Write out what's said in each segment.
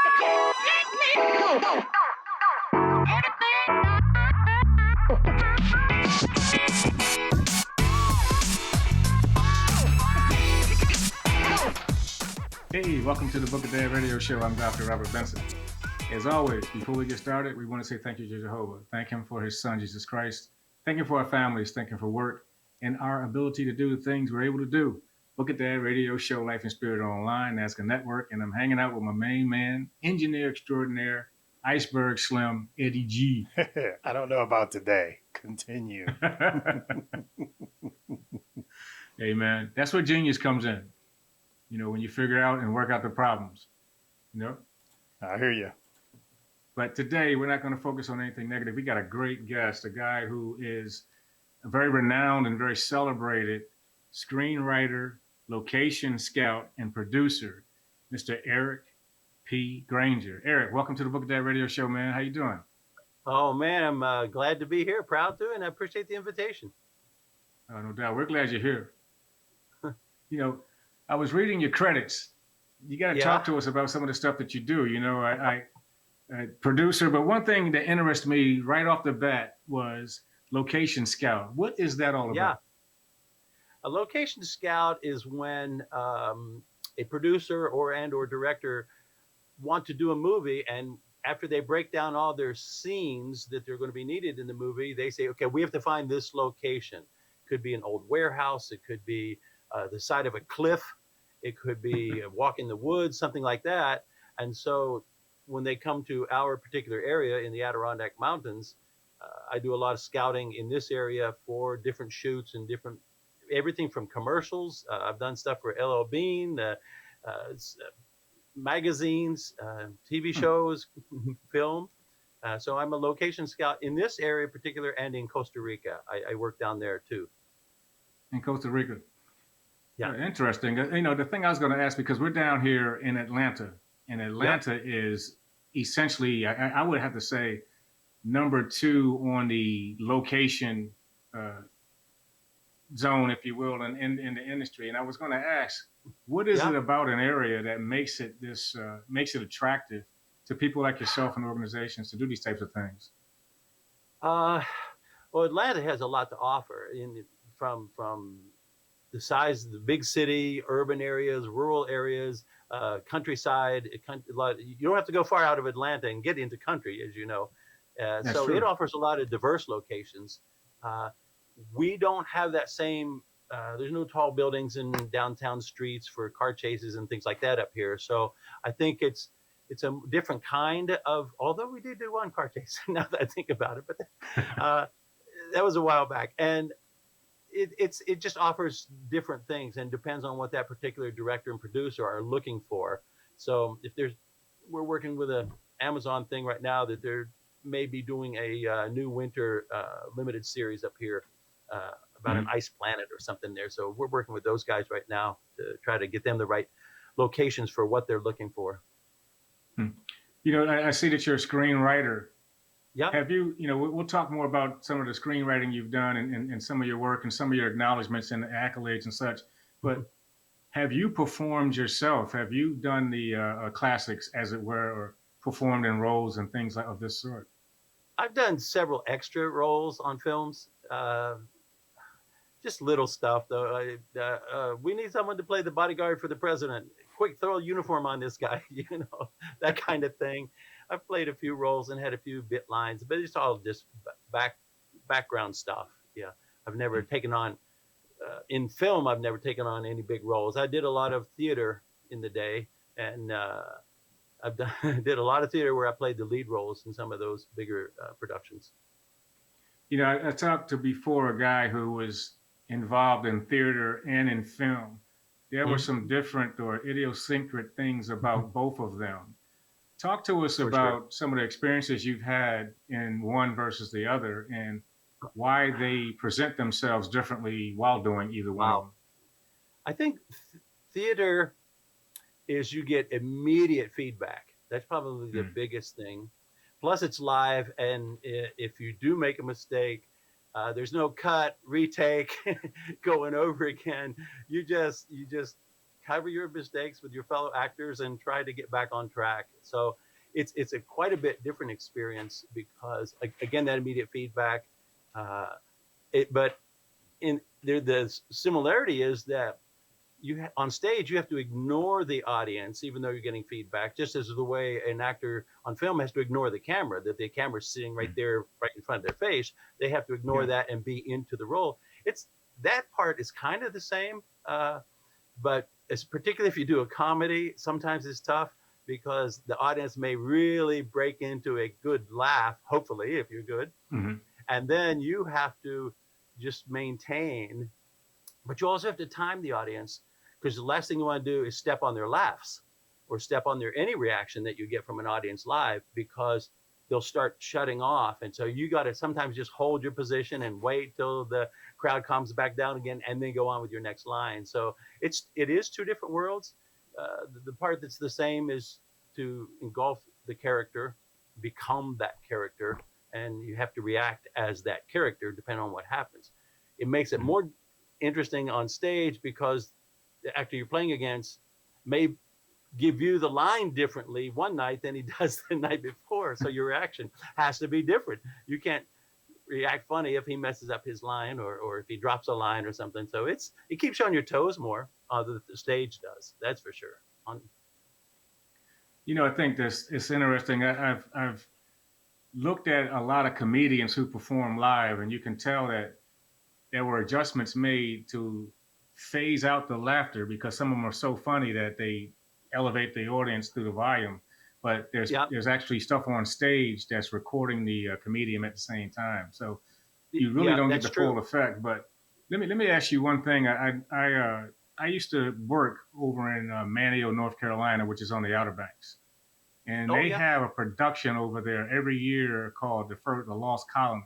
Hey, welcome to the Book of Dad Radio Show. I'm Dr. Robert Benson. As always, before we get started, we want to say thank you to Jehovah. Thank him for his son, Jesus Christ. Thank him for our families. Thank him for work and our ability to do the things we're able to do. Book of Dad Radio Show, Life and Spirit Online, that's a network. And I'm hanging out with my main man, engineer extraordinaire, Iceberg Slim, Eddie G. I don't know about today. Continue. Hey, man, that's where genius comes in. You know, when you figure out and work out the problems, you know? I hear you. But today, we're not going to focus on anything negative. We got a great guest, a guy who is a very renowned and very celebrated screenwriter, location scout, and producer, Mr. Eric P. Granger. Eric, welcome to the Book of Dad Radio Show, man. How you doing? Oh, man, I'm glad to be here, proud to, and I appreciate the invitation. No doubt. We're glad you're here. You know, I was reading your credits. You got to talk to us about some of the stuff that you do. You know, I producer, but one thing that interested me right off the bat was location scout. What is that all about? Yeah. A location scout is when a producer or director want to do a movie, and after they break down all their scenes that they're going to be needed in the movie, they say, okay, we have to find this location. It could be an old warehouse. It could be the side of a cliff. It could be a walk in the woods, something like that. And so when they come to our particular area in the Adirondack Mountains, I do a lot of scouting in this area for different shoots and everything from commercials. I've done stuff for LL Bean, magazines, TV shows, film. So I'm a location scout in this area in particular and in Costa Rica. I work down there too. In Costa Rica. Yeah. Interesting. You know, the thing I was going to ask, because we're down here in Atlanta, and Atlanta is essentially, I would have to say, number 2 on the location zone, if you will, in the industry. And I was going to ask, what is it about an area that makes it attractive to people like yourself and organizations to do these types of things? Well, Atlanta has a lot to offer from the size of the big city, urban areas, rural areas, countryside. You don't have to go far out of Atlanta and get into country, as you know. So true. It offers a lot of diverse locations. We don't have that same, there's no tall buildings in downtown streets for car chases and things like that up here. So I think it's a different kind of, although we did do one car chase now that I think about it, but that was a while back. And it just offers different things and depends on what that particular director and producer are looking for. So we're working with an Amazon thing right now that they're maybe doing a new winter limited series up here about an ice planet or something there. So we're working with those guys right now to try to get them the right locations for what they're looking for. You know, I see that you're a screenwriter. Yeah. Have you, we'll talk more about some of the screenwriting you've done and some of your work and some of your acknowledgments and accolades and such. But have you performed yourself? Have you done the classics, as it were, or performed in roles and things of this sort? I've done several extra roles on films. Just little stuff, though. We need someone to play the bodyguard for the president. Quick, throw a uniform on this guy, that kind of thing. I've played a few roles and had a few bit lines, but it's all just background stuff. Yeah, I've never taken on, in film, I've never taken on any big roles. I did a lot of theater in the day, and did a lot of theater where I played the lead roles in some of those bigger productions. I talked to before a guy who was involved in theater and in film. There were some different or idiosyncratic things about both of them. Talk to us about some of the experiences you've had in one versus the other and why they present themselves differently while doing either one of them. I think theater is you get immediate feedback. That's probably the biggest thing. Plus it's live, and if you do make a mistake, there's no cut, retake, going over again. You just cover your mistakes with your fellow actors and try to get back on track. So it's a quite a bit different experience because again, that immediate feedback. But in there, the similarity is that on stage you have to ignore the audience even though you're getting feedback, just as the way an actor on film has to ignore the camera, that the camera's sitting right there right in front of their face. They have to ignore that and be into the role. It's that part is kind of the same, but it's particularly if you do a comedy, sometimes it's tough because the audience may really break into a good laugh, hopefully if you're good. And then you have to just maintain, but you also have to time the audience, because the last thing you want to do is step on their laughs or step on their any reaction that you get from an audience live, because they'll start shutting off. And so you got to sometimes just hold your position and wait till the crowd calms back down again and then go on with your next line. So it is two different worlds. The part that's the same is to engulf the character, become that character, and you have to react as that character depending on what happens. It makes it more interesting on stage because the actor you're playing against may give you the line differently one night than he does the night before. So your reaction has to be different. You can't react funny if he messes up his line or if he drops a line or something. So it keeps you on your toes more than the stage does. That's for sure. I think it's interesting. I've looked at a lot of comedians who perform live, and you can tell that there were adjustments made to phase out the laughter because some of them are so funny that they elevate the audience through the volume. But there's actually stuff on stage that's recording the comedian at the same time. So you really don't get the full effect. But let me ask you one thing. I used to work over in Manteo, North Carolina, which is on the Outer Banks. And they have a production over there every year called The Lost Colony.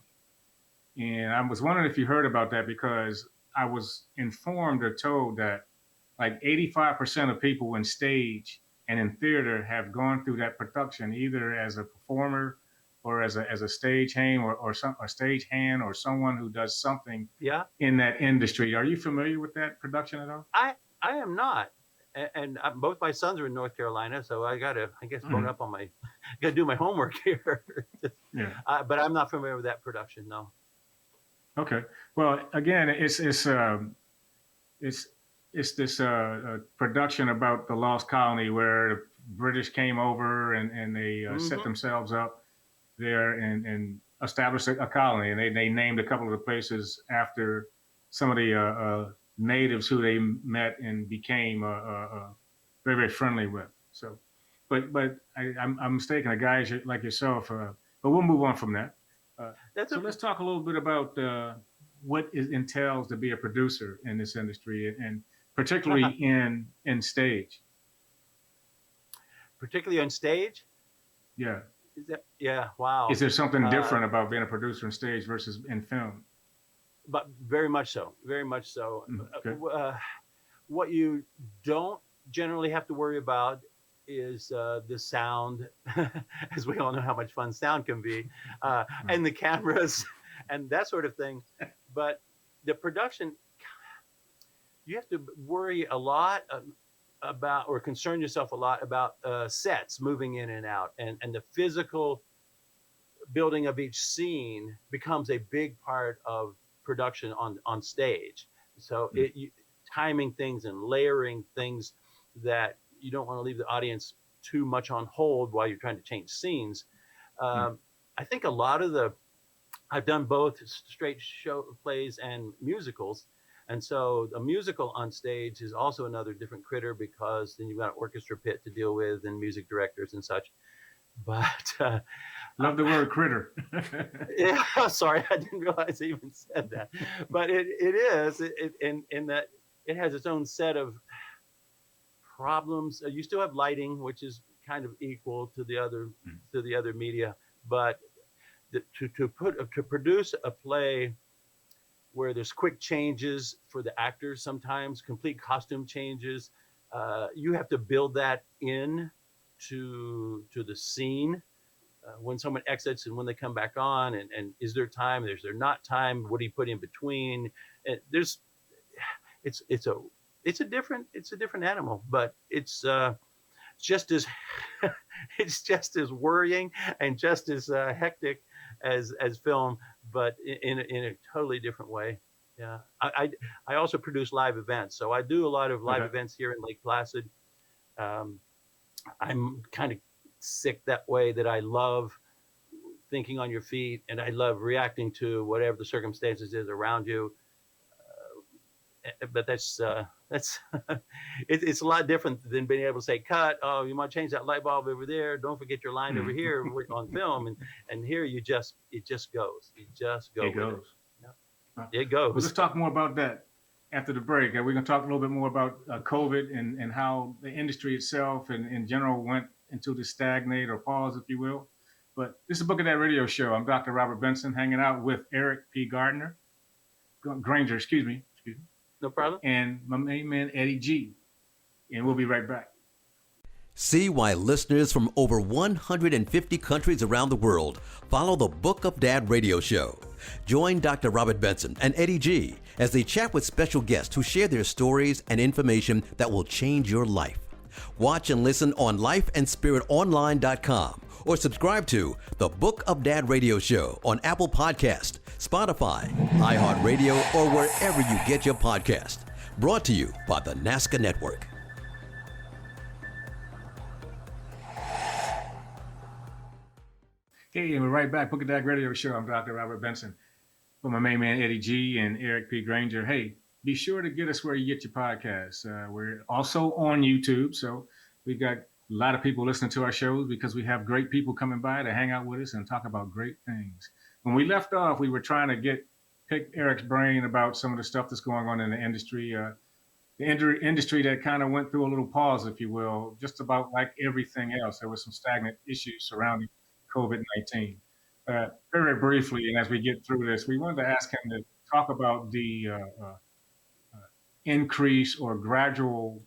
And I was wondering if you heard about that, because I was informed or told that like 85% of people in stage and in theater have gone through that production, either as a performer or as a stagehand or a stagehand or someone who does something in that industry. Are you familiar with that production at all? I am not. And both my sons are in North Carolina, so I guess, bone up on got to do my homework here. But I'm not familiar with that production, no. Okay. Well, again, it's this production about the Lost Colony where the British came over and they set themselves up there and established a colony, and they named a couple of the places after some of the natives who they met and became very, very friendly with. So, but I'm mistaken. A guy like yourself, but we'll move on from that. So let's talk a little bit about what it entails to be a producer in this industry, and particularly in stage. Particularly on stage? Yeah. Wow. Is there something different about being a producer on stage versus in film? But very much so. Very much so. Okay. What you don't generally have to worry about is the sound, as we all know how much fun sound can be, and the cameras and that sort of thing. But the production, you have to worry a lot about, or concern yourself a lot about sets moving in and out, and the physical building of each scene becomes a big part of production on stage. So timing things and layering things that you don't want to leave the audience too much on hold while you're trying to change scenes. I think a lot of I've done both straight show plays and musicals. And so a musical on stage is also another different critter, because then you've got an orchestra pit to deal with and music directors and such. But love the word critter. Yeah, sorry, I didn't realize I even said that. But it is in that it has its own set of problems. You still have lighting, which is kind of equal to the other media, but to produce a play where there's quick changes for the actors, sometimes complete costume changes, you have to build that in to the scene. When someone exits and when they come back on, and is there time? Is there not time? What do you put in between? And it's it's a different animal, but it's just as it's just as worrying and just as hectic as film, but in a totally different way. Yeah, I also produce live events, so I do a lot of live Okay. events here in Lake Placid. Um, I'm kind of sick that way, that I love thinking on your feet and I love reacting to whatever the circumstances is around you. But that's it's a lot different than being able to say cut. Oh, you might change that light bulb over there. Don't forget your line over Mhm. here on film. And here it just goes. You just go It with it. goes. Uh, It Well, goes. let's talk more about that after the break. We're going to talk a little bit more about COVID and how the industry itself and in general went into the stagnate or pause, if you will. But this is Book of That Radio Show. I'm Dr. Robert Benson, hanging out with Eric P. Granger, excuse me, No problem. and my main man, Eddie G. And we'll be right back. See why listeners from over 150 countries around the world follow the Book of Dad radio show. Join Dr. Robert Benson and Eddie G as they chat with special guests who share their stories and information that will change your life. Watch and listen on lifeandspiritonline.com or subscribe to the Book of Dad radio show on Apple Podcast, Spotify, iHeartRadio, or wherever you get your podcast. Brought to you by the NASCA Network. Hey, and we're right back. Book of That Radio Show. I'm Dr. Robert Benson with my main man, Eddie G. and Eric P. Granger. Hey, be sure to get us where you get your podcasts. We're also on YouTube, so we've got a lot of people listening to our shows because we have great people coming by to hang out with us and talk about great things. When we left off, we were trying to pick Eric's brain about some of the stuff that's going on in the industry. The industry that kind of went through a little pause, if you will, just about like everything else. There were some stagnant issues surrounding COVID-19. Very briefly, and as we get through this, we wanted to ask him to talk about the increase or gradual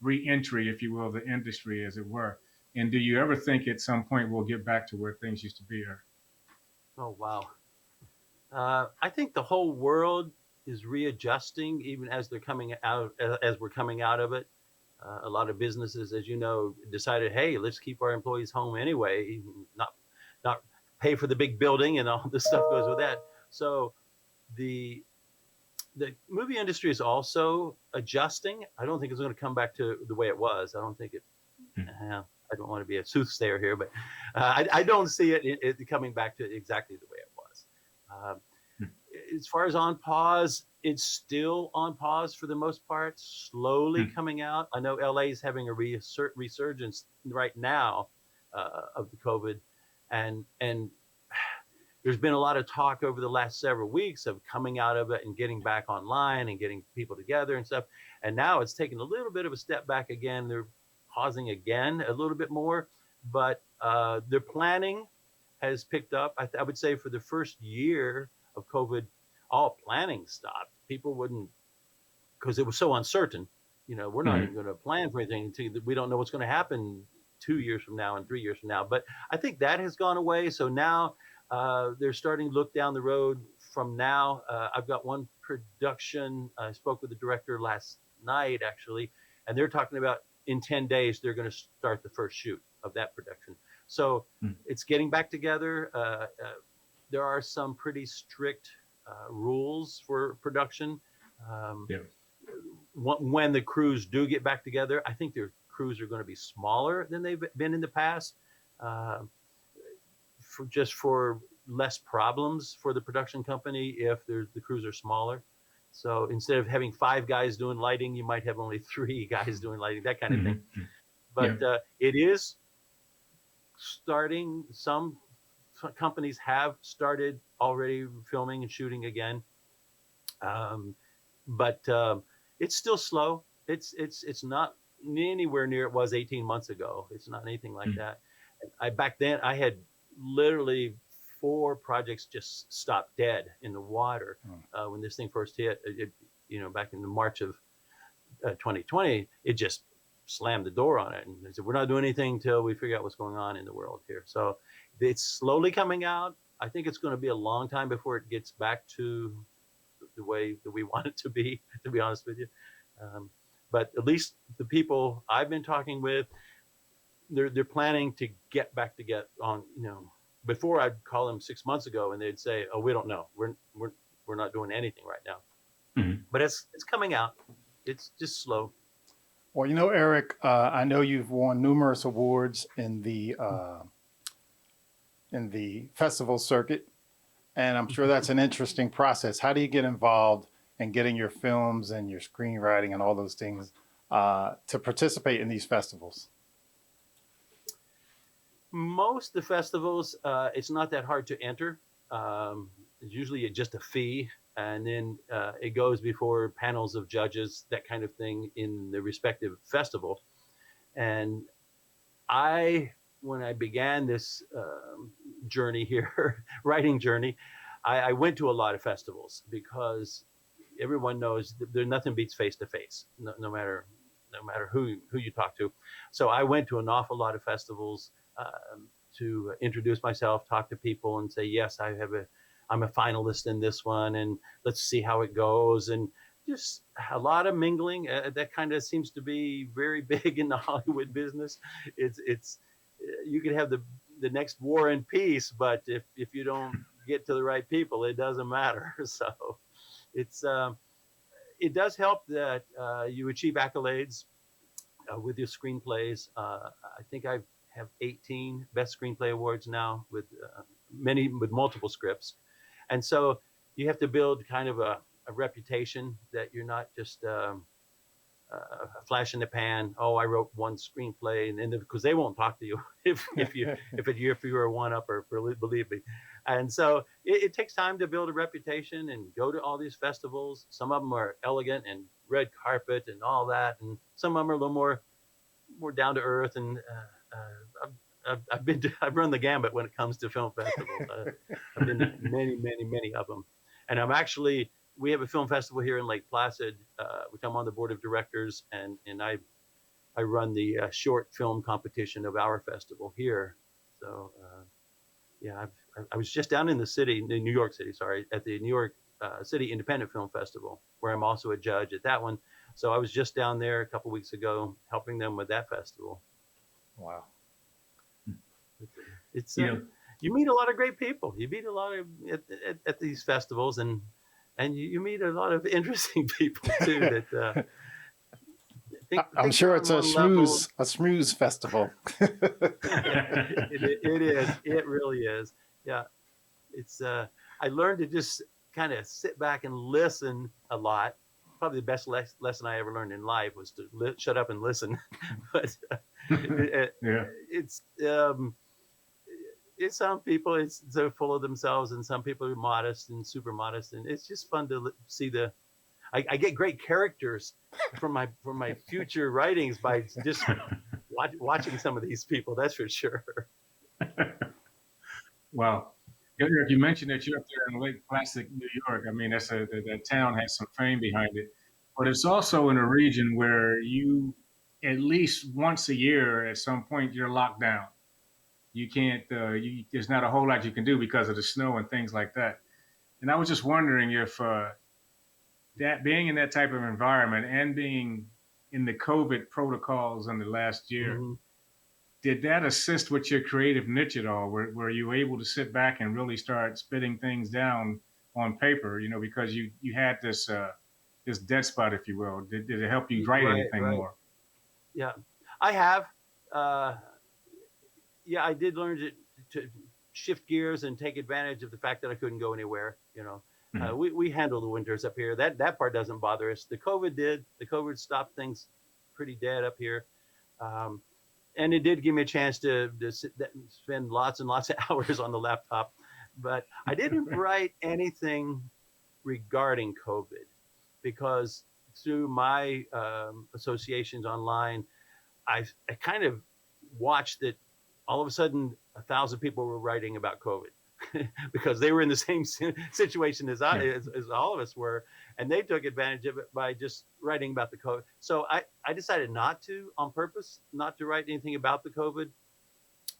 re-entry, if you will, of the industry, as it were. And do you ever think at some point we'll get back to where things used to be? Oh, wow. I think the whole world is readjusting, even as they're coming out, as we're coming out of it. A lot of businesses, as you know, decided, hey, let's keep our employees home anyway, not pay for the big building and all this stuff goes with that. So the movie industry is also adjusting. I don't think it's going to come back to the way it was. I don't think it. I don't want to be a soothsayer here, but I don't see it coming back to exactly the way it was. As far as on pause, it's still on pause for the most part, slowly coming out. I know LA is having a resurgence right now of the COVID, and there's been a lot of talk over the last several weeks of coming out of it and getting back online and getting people together and stuff. And now it's taken a little bit of a step back again. They're pausing again a little bit more, but their planning has picked up. I would say for the first year of COVID, all planning stopped. People wouldn't, because it was so uncertain. You know, we're not even going to plan for anything until we don't know what's going to happen 2 years from now and 3 years from now. But I think that has gone away. So now they're starting to look down the road from now. I've got one production. I spoke with the director last night, actually, and they're talking about in 10 days, they're going to start the first shoot of that production. So it's getting back together. There are some pretty strict rules for production. When the crews do get back together, I think their crews are going to be smaller than they've been in the past, for less problems for the production company if the crews are smaller. So instead of having 5 guys doing lighting, you might have only 3 guys doing lighting, that kind of thing. But it is starting. Some companies have started already filming and shooting again, but it's still slow. It's not anywhere near it was 18 months ago. It's not anything like that. Back then I had literally 4 projects just stopped dead in the water when this thing first hit. Back in the March of 2020, it just slammed the door on it, and they said we're not doing anything until we figure out what's going on in the world here. So it's slowly coming out. I think it's going to be a long time before it gets back to the way that we want it to be honest with you. But at least the people I've been talking with, they're planning to get back together on, before I'd call them 6 months ago and they'd say, oh, we don't know. We're not doing anything right now. Mhm. But it's coming out. It's just slow. Well, Eric, I know you've won numerous awards in the festival circuit, and I'm sure that's an interesting process. How do you get involved in getting your films and your screenwriting and all those things to participate in these festivals? Most of the festivals, it's not that hard to enter. It's usually just a fee, and then it goes before panels of judges, that kind of thing, in the respective festival. And when I began this journey here, writing journey, I went to a lot of festivals because everyone knows that there's nothing beats face to face, no matter who you talk to. So I went to an awful lot of festivals to introduce myself, talk to people, and say, yes, I'm a finalist in this one, and let's see how it goes. And just a lot of mingling. That kind of seems to be very big in the Hollywood business. It's you could have the next War and Peace, but if you don't get to the right people, it doesn't matter. So it does help that you achieve accolades with your screenplays. I think I have 18 Best Screenplay Awards now, with multiple scripts. And so you have to build kind of a reputation that you're not just a flash in the pan. Oh, I wrote one screenplay, and then because they won't talk to you if you were one up, or believe me. And so it takes time to build a reputation and go to all these festivals. Some of them are elegant and red carpet and all that, and some of them are a little more down to earth. And I've run the gambit when it comes to film festivals. I've been to many of them. And we have a film festival here in Lake Placid, which I'm on the board of directors, and I run the short film competition of our festival here. So yeah, I was just down in New York City, at the New York City Independent Film Festival, where I'm also a judge at that one. So I was just down there a couple weeks ago, helping them with that festival. Wow. It's you meet a lot of great people. You meet a lot of at these festivals, and you meet a lot of interesting people too. That I'm sure it's a schmooze festival. It is. It really is. Yeah. It's I learned to just kind of sit back and listen a lot. Probably the best lesson I ever learned in life was to shut up and listen. But Yeah. it's some people, they're full of themselves, and some people are modest and super modest, and it's just fun to see I get great characters from my future writings by just watching some of these people. That's for sure. Wow. Eric, you mentioned that you're up there in Lake Placid, New York. I mean, that town has some fame behind it, but it's also in a region where you, at least once a year, at some point, you're locked down. You can't, there's not a whole lot you can do because of the snow and things like that. And I was just wondering if that being in that type of environment and being in the COVID protocols in the last year, Mhm. did that assist with your creative niche at all? Were you able to sit back and really start spitting things down on paper, because you had this dead spot, if you will? Did it help you write anything Right. more? Yeah, I have. Yeah, I did learn to shift gears and take advantage of the fact that I couldn't go anywhere. Mhm. We handle the winters up here. That part doesn't bother us. The COVID stopped things pretty dead up here. And it did give me a chance to spend lots and lots of hours on the laptop, but I didn't write anything regarding COVID, because through my associations online, I kind of watched that all of a sudden 1,000 people were writing about COVID because they were in the same situation as all of us were, and they took advantage of it by just writing about the COVID. So I decided not to, on purpose, not to write anything about the COVID,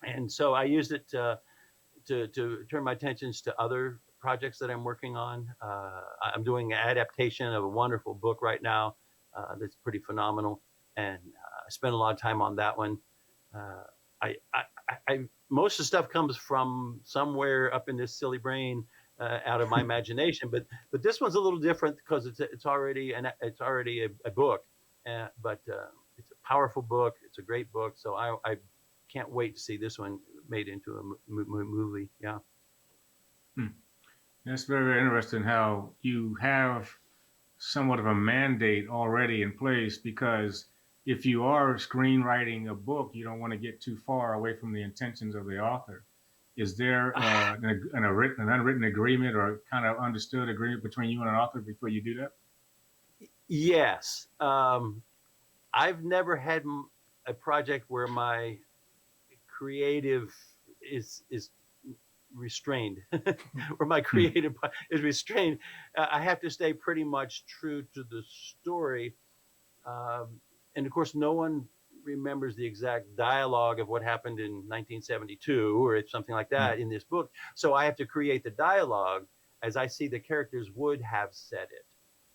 and so I used it to turn my attentions to other projects that I'm working on. I'm doing an adaptation of a wonderful book right now that's pretty phenomenal. And I spent a lot of time on that one. Uh, I most of the stuff comes from somewhere up in this silly brain, out of my imagination. But this one's a little different because it's already a book, but it's a powerful book. It's a great book. So I can't wait to see this one made into a movie. Yeah. Hmm. That's very, very interesting how you have somewhat of a mandate already in place, because if you are screenwriting a book, you don't want to get too far away from the intentions of the author. Is there an unwritten agreement or kind of understood agreement between you and an author before you do that? Yes. I've never had a project where my creative is restrained, where my creative is restrained. I have to stay pretty much true to the story. And of course, no one remembers the exact dialogue of what happened in 1972 or something like that in this book. So I have to create the dialogue as I see the characters would have said it.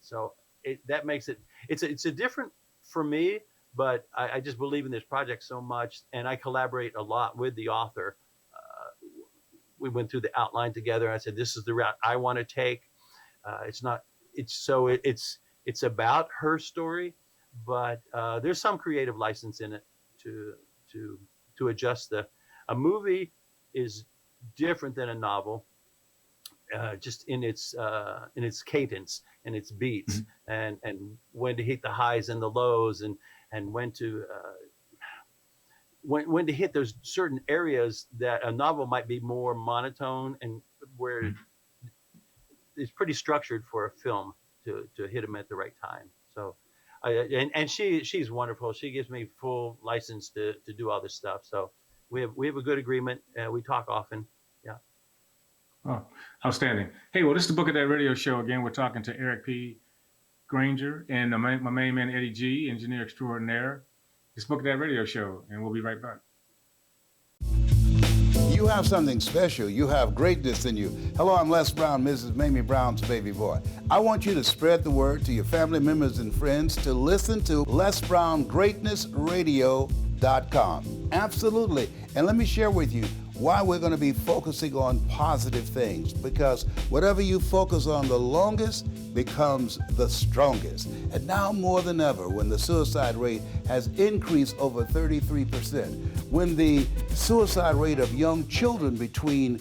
So that makes it's a different for me, but I just believe in this project so much, and I collaborate a lot with the author. We went through the outline together, and I said, "This is the route I want to take." It's about her story, but there's some creative license in it to adjust a movie is different than a novel, just in its cadence and its beats, and when to hit the highs and the lows, and when to when to hit those certain areas that a novel might be more monotone, and where it's pretty structured for a film to hit them at the right time. So, and she's wonderful. She gives me full license to do all this stuff. So we have a good agreement. We talk often. Yeah. Oh, outstanding. Hey, well, this is the Book of That Radio Show. Again, we're talking to Eric P. Granger and my main man, Eddie G., engineer extraordinaire. It's Book of That Radio Show, and we'll be right back. You have something special. You have greatness in you. Hello, I'm Les Brown, Mrs. Mamie Brown's baby boy. I want you to spread the word to your family members and friends to listen to LesBrownGreatnessRadio.com. Absolutely. And let me share with you why we're going to be focusing on positive things, because whatever you focus on the longest becomes the strongest. And now more than ever, when the suicide rate has increased over 33%, when the suicide rate of young children between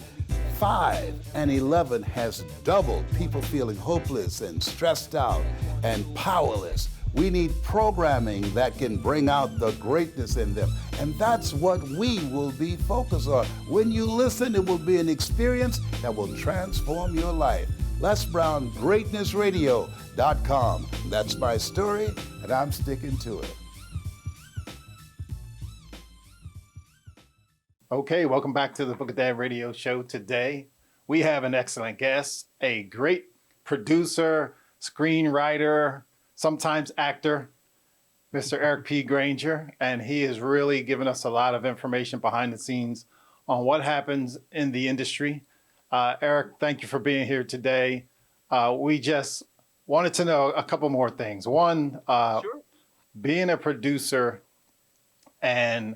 5 and 11 has doubled, people feeling hopeless and stressed out and powerless. We need programming that can bring out the greatness in them. And that's what we will be focused on. When you listen, it will be an experience that will transform your life. LesBrownGreatnessRadio.com. That's my story, and I'm sticking to it. Okay, welcome back to the Book of Dad Radio Show. Today, we have an excellent guest, a great producer, screenwriter, sometimes actor, Mr. Eric P. Granger, and he has really given us a lot of information behind the scenes on what happens in the industry. Eric, thank you for being here today. We just wanted to know a couple more things. One, Sure. being a producer and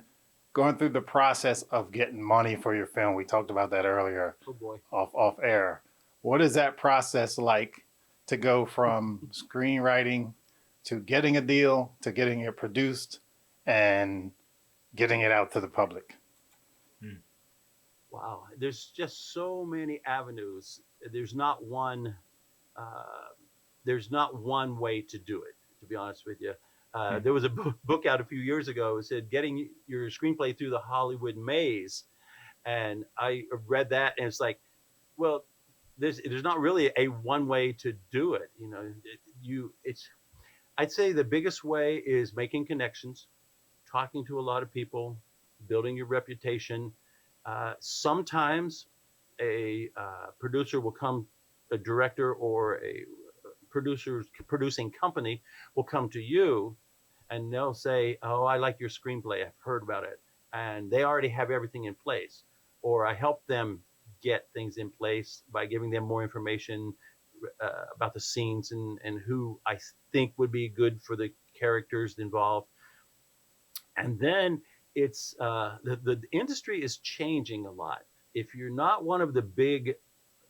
going through the process of getting money for your film. We talked about that earlier. Oh boy. Off air. What is that process like to go from screenwriting to getting a deal to getting it produced and getting it out to the public? Wow, there's just so many avenues. There's not one way to do it, to be honest with you. There was a book out a few years ago. It said getting your screenplay through the Hollywood maze, and I read that, and it's like, well, there's not really a one way to do it. You know, I'd say the biggest way is making connections, talking to a lot of people, building your reputation. Sometimes a producer will come, a director or a producing company will come to you, and they'll say, "Oh, I like your screenplay. I've heard about it," and they already have everything in place. Or I help them get things in place by giving them more information, about the scenes and who I think would be good for the characters involved. And then it's the industry is changing a lot. If you're not one of the big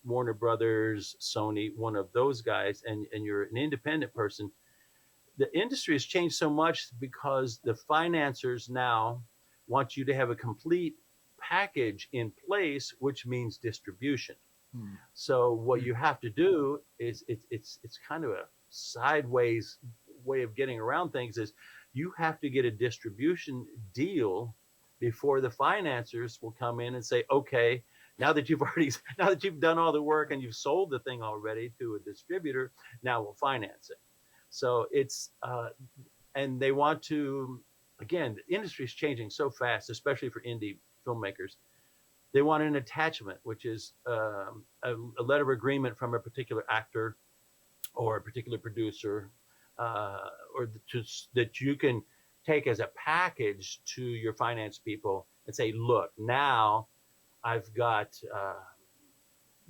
Warner Brothers, Sony, one of those guys, and you're an independent person, the industry has changed so much because the financiers now want you to have a complete package in place, which means distribution. So what you have to do is it's kind of a sideways way of getting around things, is you have to get a distribution deal before the financiers will come in and say, okay, now that you've done all the work and you've sold the thing already to a distributor, now we'll finance it. So it's and they want to, again, the industry is changing so fast, especially for indie filmmakers. They want an attachment, which is a letter of agreement from a particular actor or a particular producer, that you can take as a package to your finance people and say, look, now I've got,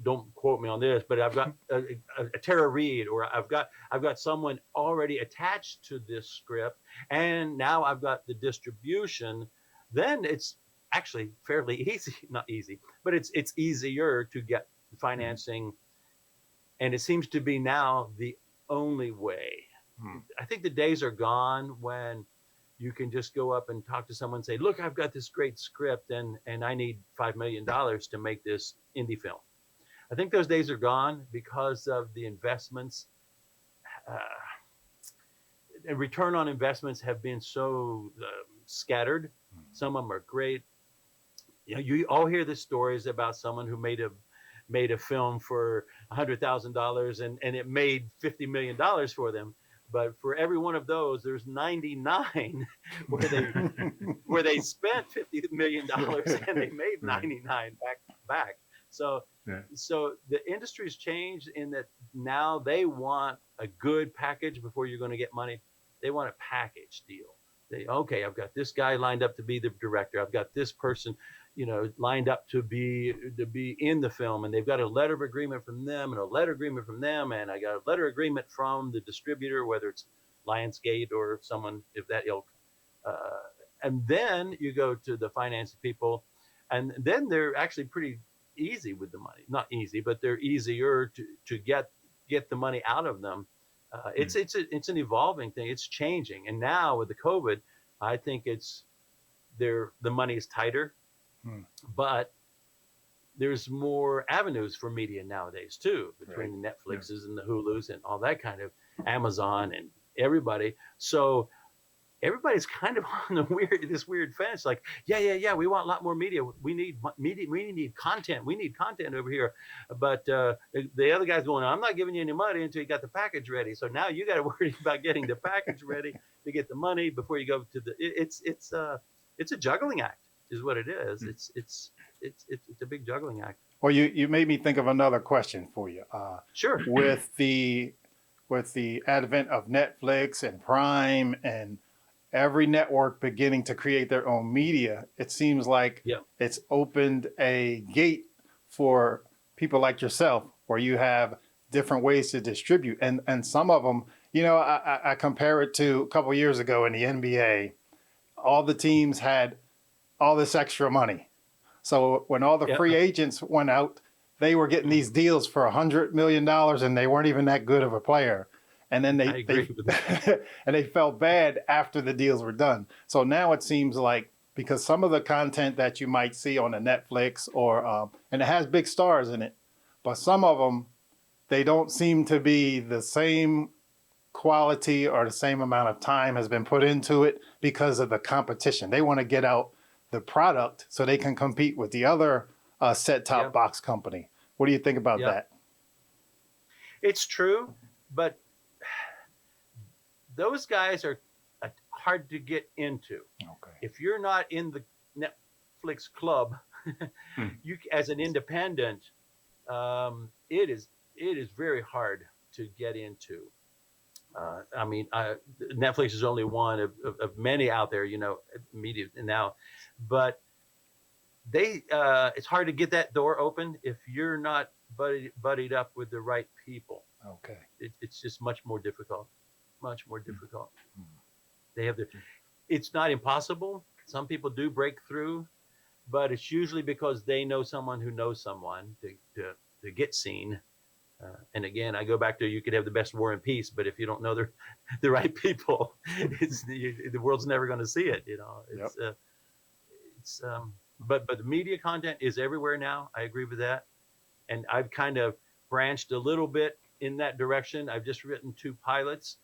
don't quote me on this, but I've got a Tara Reid, or I've got someone already attached to this script, and now I've got the distribution. Then it's actually fairly easy, not easy, but it's easier to get financing. And it seems to be now the only way. I think the days are gone when you can just go up and talk to someone and say, look, I've got this great script and I need $5 million to make this indie film. I think those days are gone because of the investments. And return on investments have been so scattered. Some of them are great. You know, you all hear the stories about someone who made a film for $100,000 and it made $50 million for them. But for every one of those, there's 99 where they spent $50 million and they made 99 back. So the industry's changed in that now they want a good package before you're going to get money. They want a package deal. Okay, I've got this guy lined up to be the director. I've got this person, lined up to be in the film, and they've got a letter of agreement from them and a letter agreement from them, and I got a letter agreement from the distributor, whether it's Lionsgate or someone of that ilk. And then you go to the finance people, and then they're actually pretty easy with the money. Not easy, but they're easier to get the money out of them. It's an evolving thing. It's changing, and now with the COVID, I think the money is tighter, but there's more avenues for media nowadays too, between the Netflixes and the Hulus and all that kind of Amazon and everybody. So everybody's kind of on this weird fence, like, yeah, we want a lot more media. We need media. We need content. We need content over here. But the other guy's going, I'm not giving you any money until you got the package ready. So now you got to worry about getting the package ready to get the money before you go to the. It's a juggling act, is what it is. It's a big juggling act. Well, you made me think of another question for you. Sure. With the advent of Netflix and Prime and every network beginning to create their own media, it seems like it's opened a gate for people like yourself, where you have different ways to distribute. And some of them, I compare it to a couple of years ago in the NBA. All the teams had all this extra money. So when all the free agents went out, they were getting these deals for $100 million, and they weren't even that good of a player. And then they felt bad after the deals were done. So now it seems like, because some of the content that you might see on a Netflix or and it has big stars in it, but some of them, they don't seem to be the same quality or the same amount of time has been put into it because of the competition. They want to get out the product so they can compete with the other set-top box company. What do you think about that? It's true, but those guys are hard to get into. Okay. If you're not in the Netflix club, you as an independent, it is very hard to get into. Netflix is only one of many out there, media now, but it's hard to get that door open if you're not buddied up with the right people. Okay. It's just much more difficult. They have it's not impossible. Some people do break through, but it's usually because they know someone who knows someone to get seen. And again, I go back to, you could have the best war and peace, but if you don't know the right people, the world's never going to see it. But the media content is everywhere now. I agree with that. And I've kind of branched a little bit in that direction. I've just written 2 pilots.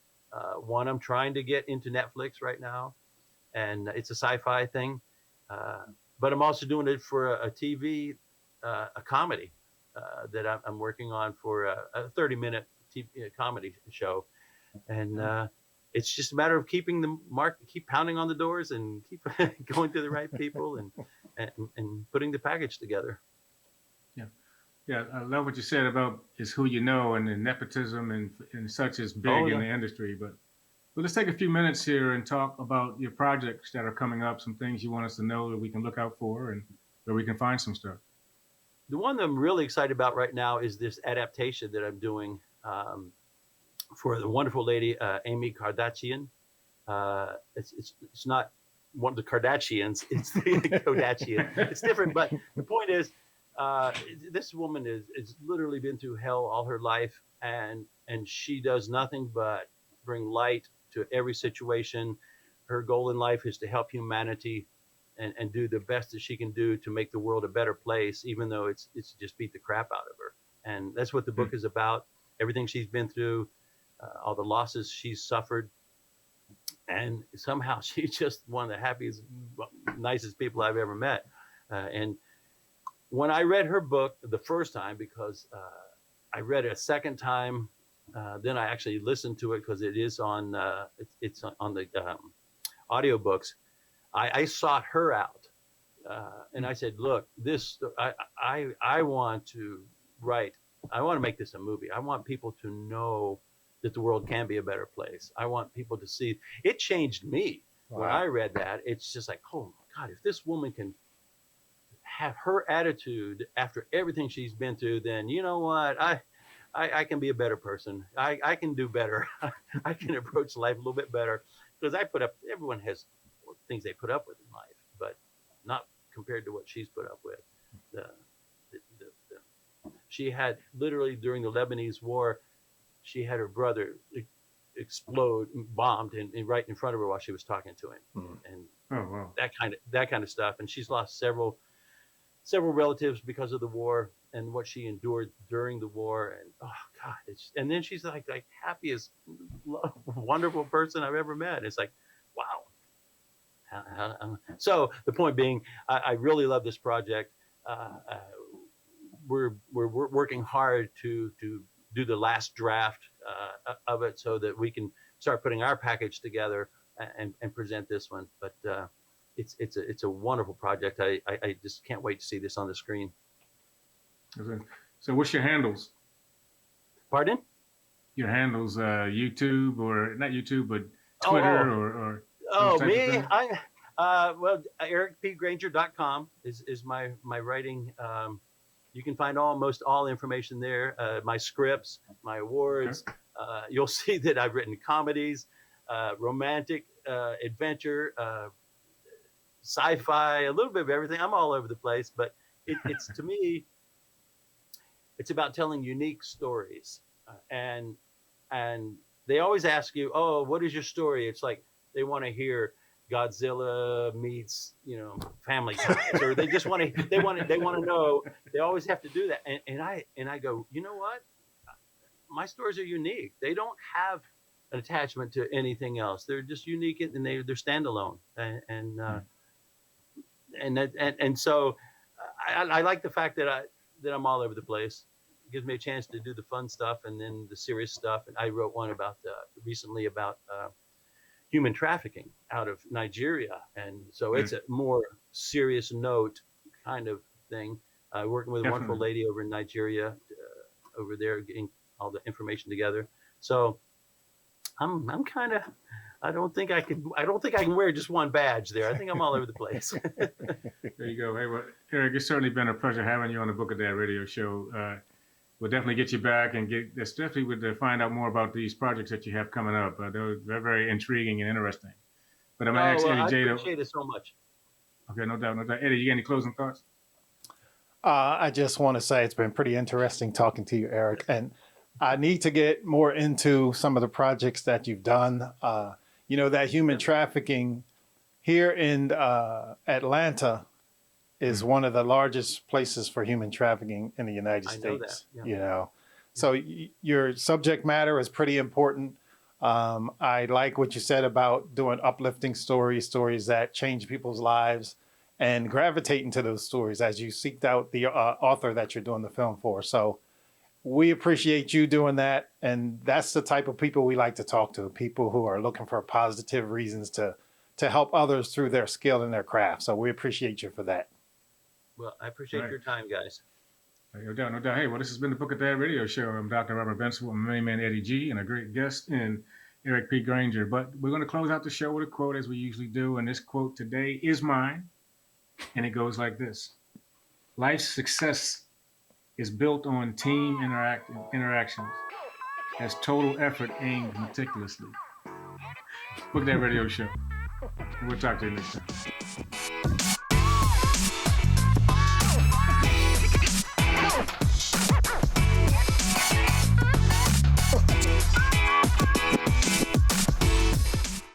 One I'm trying to get into Netflix right now, and it's a sci-fi thing. But I'm also doing it for a TV, a comedy that I'm working on for a 30-minute comedy show. And it's just a matter of keeping keep pounding on the doors and keep going to the right people and putting the package together. Yeah, I love what you said about is who you know, and the nepotism and such is big in the industry. But let's take a few minutes here and talk about your projects that are coming up, some things you want us to know that we can look out for and where we can find some stuff. The one that I'm really excited about right now is this adaptation that I'm doing for the wonderful lady, Amy Kardashian. It's not one of the Kardashians, it's the Kardashian. It's different, but the point is, this woman is literally been through hell all her life, and she does nothing but bring light to every situation. Her goal in life is to help humanity and do the best that she can do to make the world a better place, even though it's just beat the crap out of her. And that's what the book is about. Everything she's been through, all the losses she's suffered. And somehow she's just one of the happiest, nicest people I've ever met. And when I read her book the first time, because I read it a second time, then I actually listened to it because it is on it's on the audiobooks. I sought her out, and I said, "Look, I want to write. I want to make this a movie. I want people to know that the world can be a better place. I want people to see." It changed me when I read that. It's just like, oh my God, if this woman can have her attitude after everything she's been through, then you know what, I can be a better person. I can do better. I can approach life a little bit better, because everyone has things they put up with in life, but not compared to what she's put up with. She had literally, during the Lebanese war, she had her brother explode, bombed, and right in front of her while she was talking to him, and that kind of stuff. And she's lost several relatives because of the war and what she endured during the war. And oh God, and then she's like happiest, wonderful person I've ever met. It's like, wow. So the point being, I really love this project. We're working hard to do the last draft of it so that we can start putting our package together and present this one. But it's a wonderful project. I just can't wait to see this on the screen. So what's your handles? Pardon? Your handles, YouTube, or not YouTube, but Twitter or me? Well, ericpgranger.com is my writing. You can find almost all information there. My scripts, my awards. Okay. You'll see that I've written comedies, romantic, adventure, sci-fi, a little bit of everything. I'm all over the place, but it's to me, it's about telling unique stories. And they always ask you, oh, what is your story? It's like they want to hear Godzilla meets, Family Ties, or they just want to know. They always have to do that. And I go, you know what? My stories are unique. They don't have an attachment to anything else. They're just unique, and they're standalone. And so I like the fact that I'm all over the place. It gives me a chance to do the fun stuff and then the serious stuff. And I wrote one about recently about human trafficking out of Nigeria, and so it's a more serious note kind of thing. Working with a wonderful lady over in Nigeria, over there, getting all the information together. So I'm kind of. I don't think I can wear just one badge there. I think I'm all over the place. There you go. Hey, well, Eric, it's certainly been a pleasure having you on the Book of Dad radio show. we'll definitely get you back and especially to find out more about these projects that you have coming up. They're very intriguing and interesting. But I'm gonna Oh, ask well, Eddie I J. appreciate it so much. Okay, no doubt, no doubt. Eddie, you got any closing thoughts? I just want to say it's been pretty interesting talking to you, Eric. And I need to get more into some of the projects that you've done. That human trafficking here in Atlanta is one of the largest places for human trafficking in the United I know that. States. Yeah. So your subject matter is pretty important. I like what you said about doing uplifting stories that change people's lives, and gravitating to those stories as you seeked out the author that you're doing the film for. So we appreciate you doing that. And that's the type of people we like to talk to, people who are looking for positive reasons to help others through their skill and their craft. So we appreciate you for that. Well, I appreciate your time, guys. No doubt, no doubt. Hey, well, this has been the Book of Dad radio show. I'm Dr. Robert Benson with my main man, Eddie G, and a great guest in Eric P. Granger. But we're going to close out the show with a quote as we usually do. And this quote today is mine. And it goes like this: life's success is built on team interactions as total effort aimed meticulously. Book That Radio Show. We'll talk to you next time.